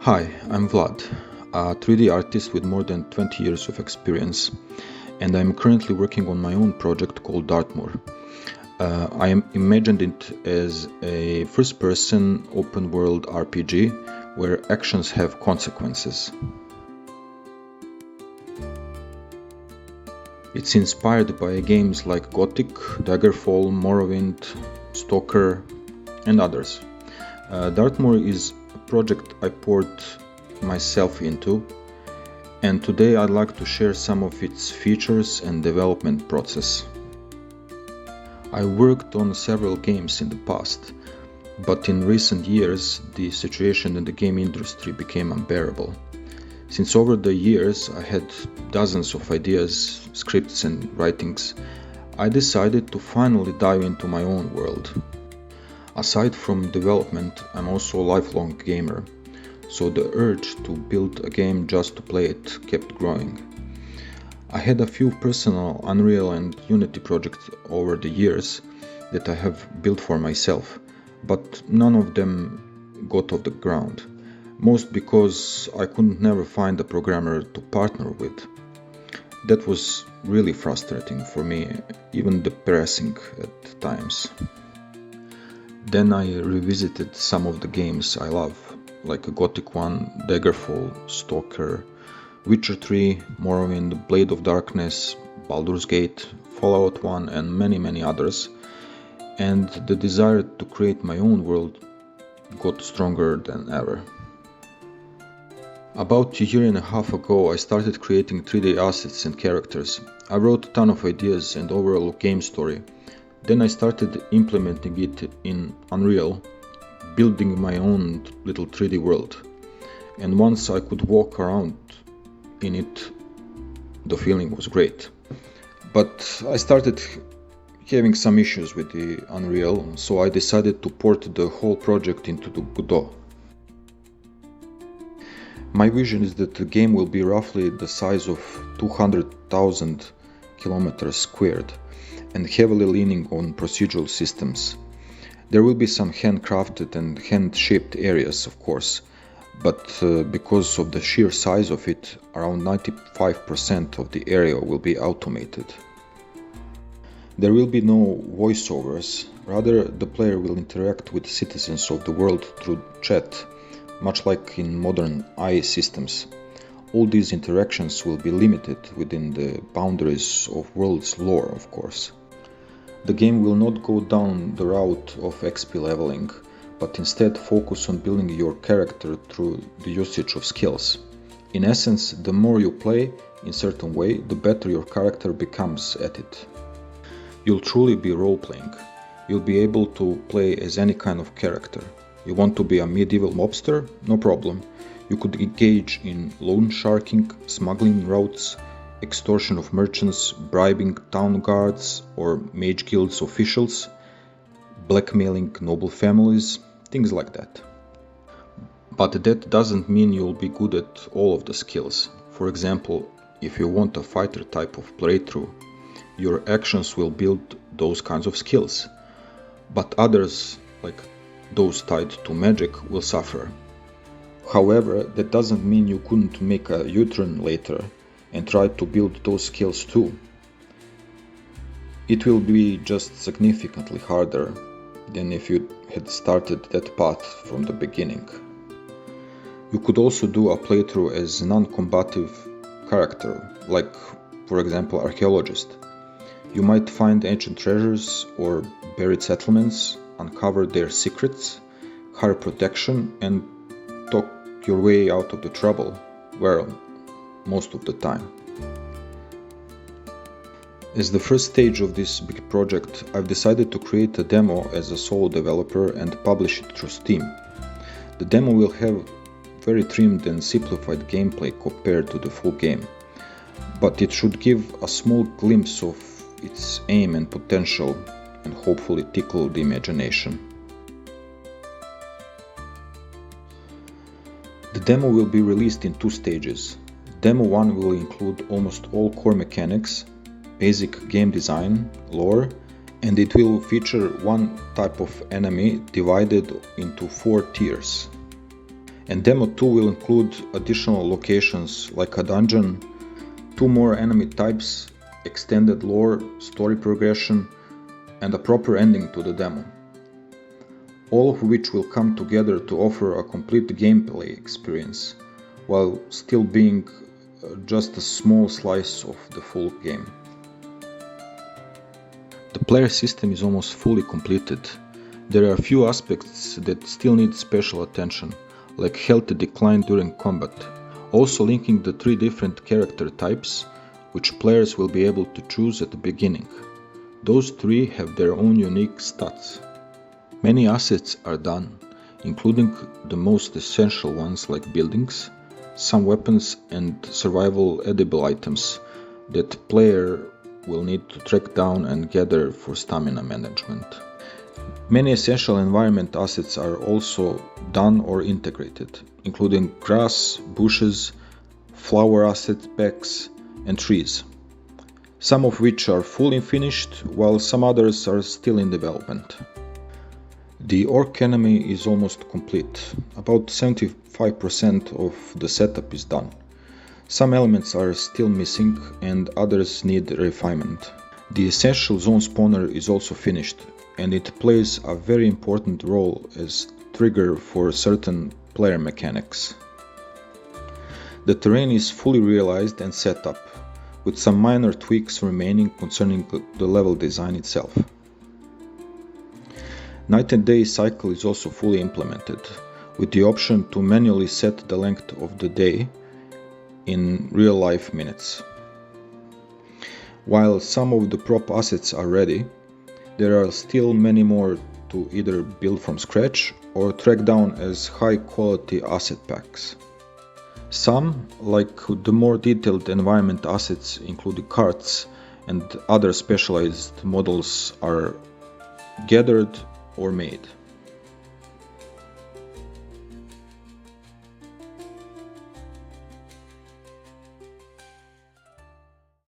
Hi, I'm Vlad, a 3D artist with more than 20 years of experience, and I'm currently working on my own project called Dartmoor. I imagined it as a first-person open-world RPG where actions have consequences. It's inspired by games like Gothic, Daggerfall, Morrowind, Stalker, and others. Dartmoor is a project I poured myself into, and today I'd like to share some of its features and development process. I worked on several games in the past, but in recent years the situation in the game industry became unbearable. Since over the years I had dozens of ideas, scripts and writings, I decided to finally dive into my own world. Aside from development, I'm also a lifelong gamer, so the urge to build a game just to play it kept growing. I had a few personal Unreal and Unity projects over the years that I have built for myself, but none of them got off the ground, most because I could never find a programmer to partner with. That was really frustrating for me, even depressing at times. Then I revisited some of the games I love, like Gothic 1, Daggerfall, Stalker, Witcher 3, Morrowind, Blade of Darkness, Baldur's Gate, Fallout 1 and many others, and the desire to create my own world got stronger than ever. About a year and a half ago I started creating 3D assets and characters. I wrote a ton of ideas and overall game story. Then I started implementing it in Unreal, building my own little 3D world. And once I could walk around in it, the feeling was great. But I started having some issues with the Unreal, so I decided to port the whole project into the Godot. My vision is that the game will be roughly the size of 200,000 kilometers squared and heavily leaning on procedural systems. There will be some handcrafted and hand-shaped areas, of course, but because of the sheer size of it, around 95% of the area will be automated. There will be no voiceovers, rather the player will interact with citizens of the world through chat, much like in modern AI systems. All these interactions will be limited within the boundaries of world's lore, of course. The game will not go down the route of XP leveling, but instead focus on building your character through the usage of skills. In essence, the more you play in a certain way, the better your character becomes at it. You'll truly be role-playing. You'll be able to play as any kind of character. You want to be a medieval mobster? No problem. You could engage in loan sharking, smuggling routes, extortion of merchants, bribing town guards or mage guilds officials, blackmailing noble families, things like that. But that doesn't mean you'll be good at all of the skills. For example, if you want a fighter type of playthrough, your actions will build those kinds of skills. But others, like those tied to magic, will suffer. However, that doesn't mean you couldn't make a U-turn later and try to build those skills too. It will be just significantly harder than if you had started that path from the beginning. You could also do a playthrough as a non-combative character, like for example archaeologist. You might find ancient treasures or buried settlements, uncover their secrets, hire protection and talk your way out of the trouble, well, most of the time. As the first stage of this big project, I've decided to create a demo as a solo developer and publish it through Steam. The demo will have very trimmed and simplified gameplay compared to the full game, but it should give a small glimpse of its aim and potential and hopefully tickle the imagination. The demo will be released in two stages. Demo 1 will include almost all core mechanics, basic game design, lore, and it will feature one type of enemy divided into 4 tiers. And Demo 2 will include additional locations like a dungeon, 2 more enemy types, extended lore, story progression, and a proper ending to the demo. All of which will come together to offer a complete gameplay experience, while still being just a small slice of the full game. The player system is almost fully completed. There are a few aspects that still need special attention, like health decline during combat. Also linking the 3 different character types, which players will be able to choose at the beginning. Those 3 have their own unique stats. Many assets are done, including the most essential ones like buildings, some weapons and survival edible items that player will need to track down and gather for stamina management. Many essential environment assets are also done or integrated, including grass, bushes, flower asset packs, and trees, some of which are fully finished while some others are still in development. The orc enemy is almost complete. About 75% of the setup is done. Some elements are still missing and others need refinement. The essential zone spawner is also finished, and it plays a very important role as trigger for certain player mechanics. The terrain is fully realized and set up, with some minor tweaks remaining concerning the level design itself. Night and day cycle is also fully implemented, with the option to manually set the length of the day in real-life minutes. While some of the prop assets are ready, there are still many more to either build from scratch or track down as high-quality asset packs. Some, like the more detailed environment assets including carts and other specialized models, are gathered or made.